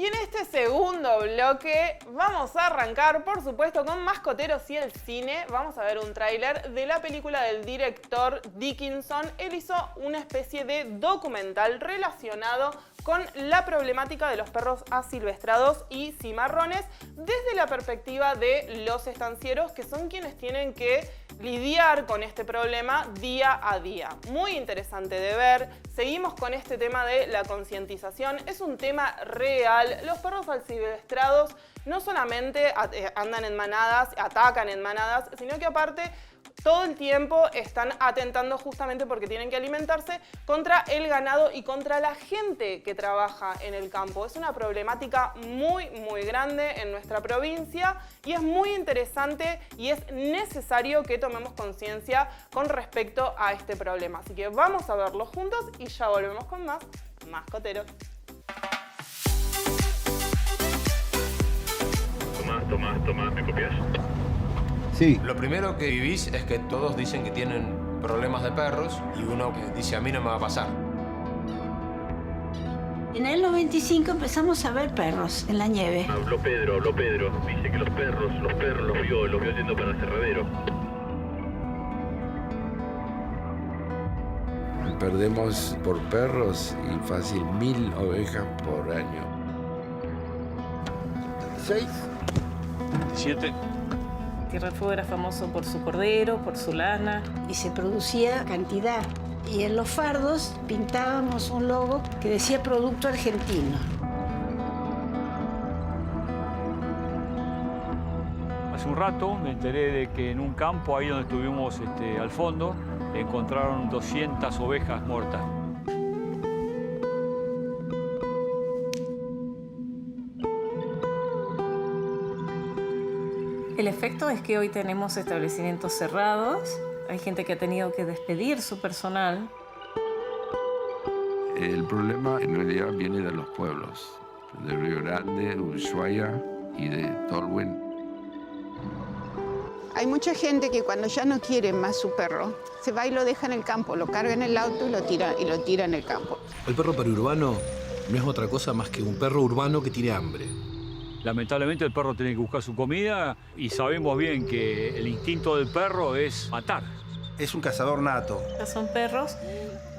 Y en este segundo bloque vamos a arrancar, por supuesto, con Mascoteros y el cine. Vamos a ver un tráiler de la película del director Dickinson. Él hizo una especie de documental relacionado con la problemática de los perros asilvestrados y cimarrones desde la perspectiva de los estancieros, que son quienes tienen que lidiar con este problema día a día. Muy interesante de ver. Seguimos con este tema de la concientización. Es un tema real. Los perros asilvestrados no solamente andan en manadas, atacan en manadas, sino que aparte todo el tiempo están atentando justamente porque tienen que alimentarse contra el ganado y contra la gente que trabaja en el campo. Es una problemática muy grande en nuestra provincia y es muy interesante y es necesario que tomemos conciencia con respecto a este problema. Así que vamos a verlo juntos y ya volvemos con más Mascoteros. Tomás, ¿me copias? Sí. Lo primero que vivís es que todos dicen que tienen problemas de perros y uno que dice a mí no me va a pasar. En el 95 empezamos a ver perros en la nieve. Habló Pedro. Dice que los perros los vio yendo para el aserradero. Perdemos por perros y fácil 1000 ovejas por año. 6. 17. Tierra del Fuego era famoso por su cordero, por su lana. Y se producía cantidad. Y en los fardos pintábamos un logo que decía producto argentino. Hace un rato me enteré de que en un campo, ahí donde estuvimos al fondo, encontraron 200 ovejas muertas. El efecto es que hoy tenemos establecimientos cerrados, hay gente que ha tenido que despedir su personal. El problema en realidad viene de los pueblos, de Río Grande, Ushuaia y de Tolwyn. Hay mucha gente que cuando ya no quiere más su perro, se va y lo deja en el campo, lo carga en el auto y lo tira en el campo. El perro periurbano no es otra cosa más que un perro urbano que tiene hambre. Lamentablemente el perro tiene que buscar su comida y sabemos bien que el instinto del perro es matar. Es un cazador nato. Son perros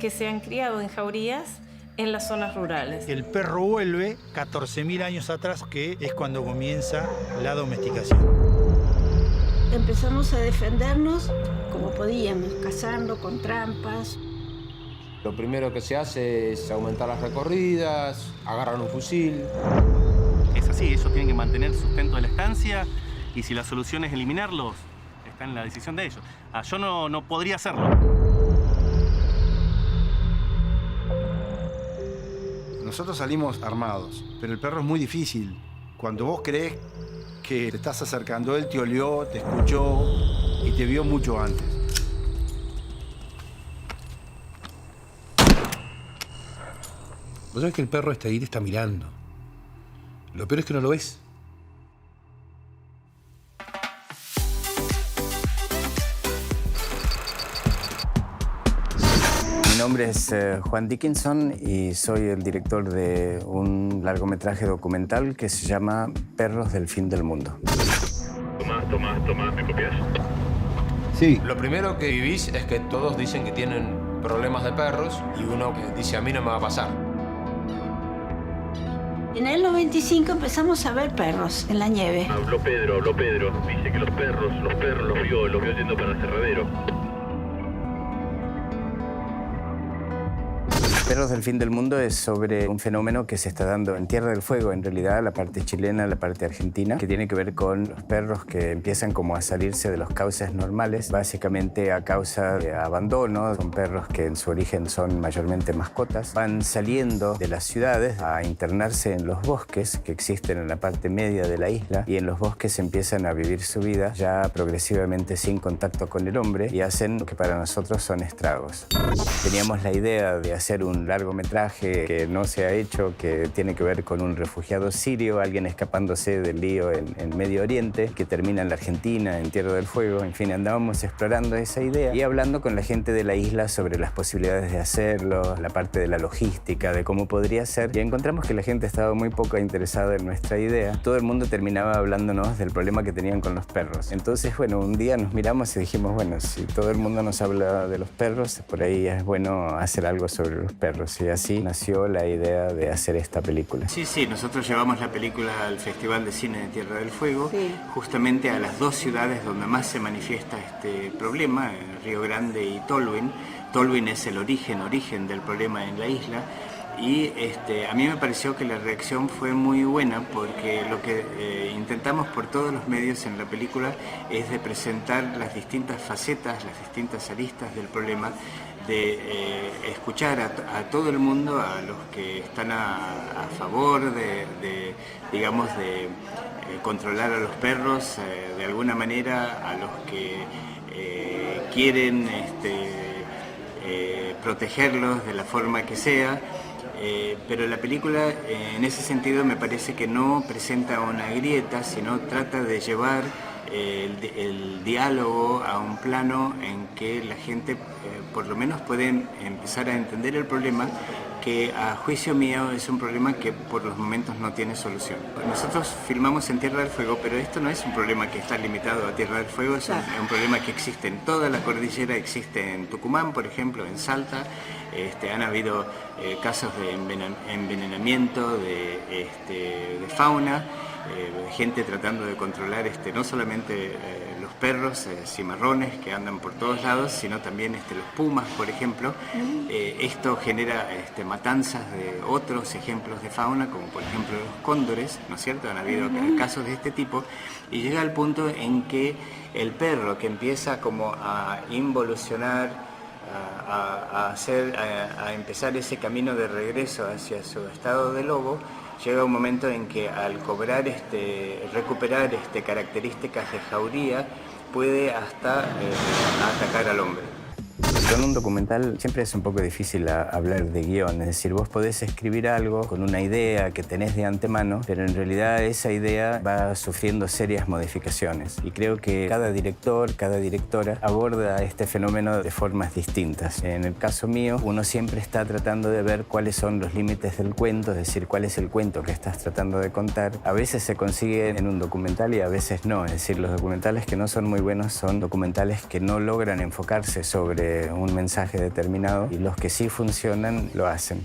que se han criado en jaurías en las zonas rurales. El perro vuelve 14.000 años atrás, que es cuando comienza la domesticación. Empezamos a defendernos como podíamos, cazando con trampas. Lo primero que se hace es aumentar las recorridas, agarran un fusil. Es así, ellos tienen que mantener el sustento de la estancia y si la solución es eliminarlos, está en la decisión de ellos. Yo no podría hacerlo. Nosotros salimos armados, pero el perro es muy difícil. Cuando vos crees que te estás acercando, él te olió, te escuchó y te vio mucho antes. Vos sabés que el perro está ahí, te está mirando. Lo peor es que no lo ves. Mi nombre es Juan Dickinson y soy el director de un largometraje documental que se llama Perros del Fin del Mundo. Tomás, ¿me copias? Sí. Lo primero que vivís es que todos dicen que tienen problemas de perros y uno que dice a mí no me va a pasar. En el 95 empezamos a ver perros en la nieve. Habló Pedro. Dice que los perros los vio yendo para el aserradero. Perros del Fin del Mundo es sobre un fenómeno que se está dando en Tierra del Fuego, en realidad, la parte chilena, la parte argentina, que tiene que ver con los perros que empiezan como a salirse de los cauces normales, básicamente a causa de abandono. Son perros que en su origen son mayormente mascotas. Van saliendo de las ciudades a internarse en los bosques que existen en la parte media de la isla y en los bosques empiezan a vivir su vida ya progresivamente sin contacto con el hombre y hacen lo que para nosotros son estragos. Teníamos la idea de hacer un un largometraje que no se ha hecho, que tiene que ver con un refugiado sirio, alguien escapándose del lío en Medio Oriente, que termina en la Argentina, en Tierra del Fuego. En fin, andábamos explorando esa idea y hablando con la gente de la isla sobre las posibilidades de hacerlo, la parte de la logística, de cómo podría ser. Y encontramos que la gente estaba muy poco interesada en nuestra idea. Todo el mundo terminaba hablándonos del problema que tenían con los perros. Entonces, bueno, un día nos miramos y dijimos, bueno, si todo el mundo nos habla de los perros, por ahí es bueno hacer algo sobre los perros. Y así nació la idea de hacer esta película. Sí, nosotros llevamos la película al Festival de Cine de Tierra del Fuego, justamente a las dos ciudades donde más se manifiesta este problema, Río Grande y Tolwyn. Tolwyn es el origen del problema en la isla. Y a mí me pareció que la reacción fue muy buena porque lo que intentamos por todos los medios en la película es de presentar las distintas facetas, las distintas aristas del problema, de escuchar a todo el mundo, a los que están a favor de controlar a los perros de alguna manera, a los que quieren protegerlos de la forma que sea. Pero la película en ese sentido me parece que no presenta una grieta, sino trata de llevar el diálogo a un plano en que la gente por lo menos puede empezar a entender el problema, que a juicio mío es un problema que por los momentos no tiene solución. Nosotros filmamos en Tierra del Fuego, pero esto no es un problema que está limitado a Tierra del Fuego, es un problema que existe en toda la cordillera, existe en Tucumán, por ejemplo, en Salta. Han habido casos de envenenamiento de fauna, gente tratando de controlar no solamente los perros cimarrones que andan por todos lados, sino también los pumas, por ejemplo. Esto genera matanzas de otros ejemplos de fauna, como por ejemplo los cóndores, ¿no es cierto? Han habido casos de este tipo, y llega al punto en que el perro, que empieza como a involucionar, a empezar ese camino de regreso hacia su estado de lobo, llega un momento en que al recuperar características de jauría, puede hasta atacar al hombre. Con un documental siempre es un poco difícil hablar de guión, es decir, vos podés escribir algo con una idea que tenés de antemano, pero en realidad esa idea va sufriendo serias modificaciones. Y creo que cada director, cada directora aborda este fenómeno de formas distintas. En el caso mío, uno siempre está tratando de ver cuáles son los límites del cuento, es decir, cuál es el cuento que estás tratando de contar. A veces se consigue en un documental y a veces no, es decir, los documentales que no son muy buenos son documentales que no logran enfocarse sobre un mensaje determinado, y los que sí funcionan lo hacen.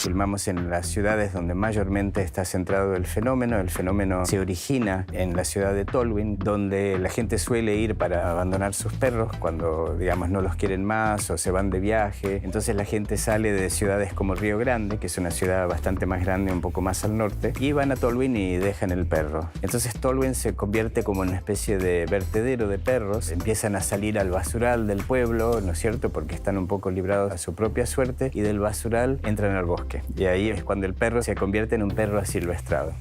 Filmamos en las ciudades donde mayormente está centrado el fenómeno. El fenómeno se origina en la ciudad de Tolwyn, donde la gente suele ir para abandonar sus perros cuando, digamos, no los quieren más o se van de viaje. Entonces la gente sale de ciudades como Río Grande, que es una ciudad bastante más grande, un poco más al norte, y van a Tolwyn y dejan el perro. Entonces Tolwyn se convierte como una especie de vertedero de perros. Empiezan a salir al basural del pueblo, ¿no es cierto?, porque están un poco librados a su propia suerte, y del basural entran al bosque. Y ahí es cuando el perro se convierte en un perro asilvestrado.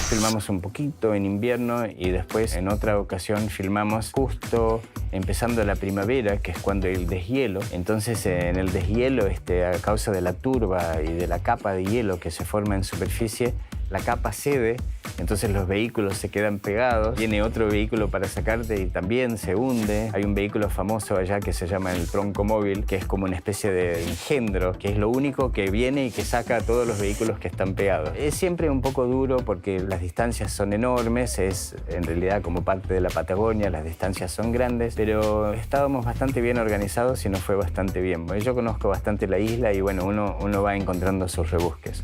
Filmamos un poquito en invierno y después en otra ocasión filmamos justo empezando la primavera, que es cuando hay el deshielo. Entonces en el deshielo, a causa de la turba y de la capa de hielo que se forma en superficie, la capa cede, entonces los vehículos se quedan pegados. Viene otro vehículo para sacarte y también se hunde. Hay un vehículo famoso allá que se llama el troncomóvil, que es como una especie de engendro, que es lo único que viene y que saca a todos los vehículos que están pegados. Es siempre un poco duro porque las distancias son enormes, es en realidad como parte de la Patagonia, las distancias son grandes, pero estábamos bastante bien organizados y nos fue bastante bien. Yo conozco bastante la isla y bueno, uno va encontrando sus rebusques.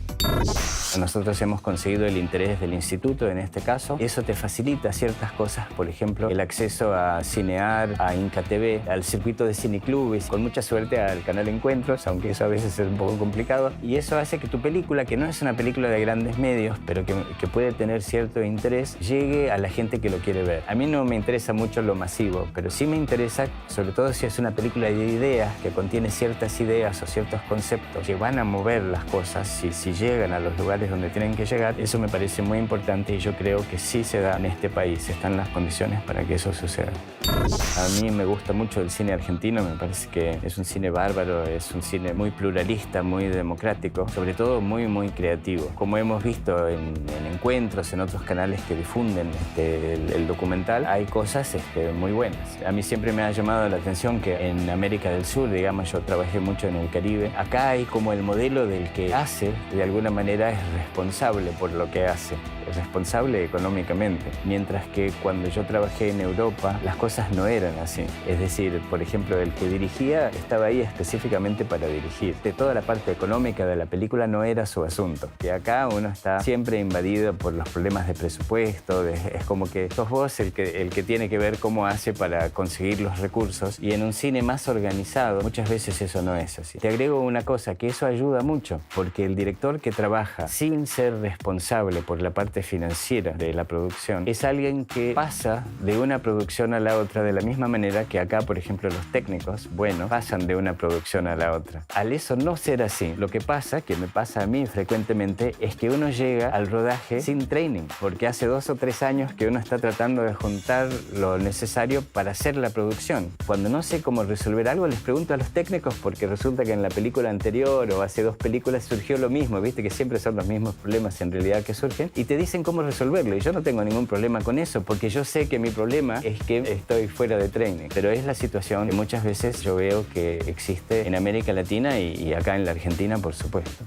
Nosotros hemos conseguido el interés del instituto en este caso. Eso te facilita ciertas cosas, por ejemplo, el acceso a Cinear, a Inca TV, al circuito de cineclubes, con mucha suerte al canal Encuentros, aunque eso a veces es un poco complicado. Y eso hace que tu película, que no es una película de grandes medios, pero que puede tener cierto interés, llegue a la gente que lo quiere ver. A mí no me interesa mucho lo masivo, pero sí me interesa, sobre todo si es una película de ideas, que contiene ciertas ideas o ciertos conceptos que van a mover las cosas si llegan a los lugares donde tienen que llegar. llegar. Eso me parece muy importante y yo creo que sí se da en este país, están las condiciones para que eso suceda. A mí me gusta mucho el cine argentino, me parece que es un cine bárbaro, es un cine muy pluralista, muy democrático, sobre todo muy creativo. Como hemos visto en encuentros, en otros canales que difunden el documental, hay cosas muy buenas. A mí siempre me ha llamado la atención que en América del Sur, digamos, yo trabajé mucho en el Caribe, acá hay como el modelo del que hace, de alguna manera es responsable por lo que hace, es responsable económicamente, mientras que cuando yo trabajé en Europa las cosas no eran así. Es decir, por ejemplo, el que dirigía estaba ahí específicamente para dirigir. De toda la parte económica de la película no era su asunto. Que acá uno está siempre invadido por los problemas de presupuesto, es como que sos vos el que tiene que ver cómo hace para conseguir los recursos, y en un cine más organizado muchas veces eso no es así. Te agrego una cosa, que eso ayuda mucho, porque el director que trabaja sin ser responsable por la parte financiera de la producción es alguien que pasa de una producción a la otra de la misma manera que acá, por ejemplo, los técnicos, bueno, pasan de una producción a la otra. Al eso no ser así, lo que pasa, que me pasa a mí frecuentemente, es que uno llega al rodaje sin training, porque hace 2 o 3 años que uno está tratando de juntar lo necesario para hacer la producción. Cuando no sé cómo resolver algo, les pregunto a los técnicos, porque resulta que en la película anterior o hace 2 películas surgió lo mismo, viste que siempre son los mismos problemas en realidad que surgen, y te dicen cómo resolverlo, y yo no tengo ningún problema con eso, porque yo sé que mi problema es que estoy fuera de training, pero es la situación que muchas veces yo veo que existe en América Latina y acá en la Argentina, por supuesto.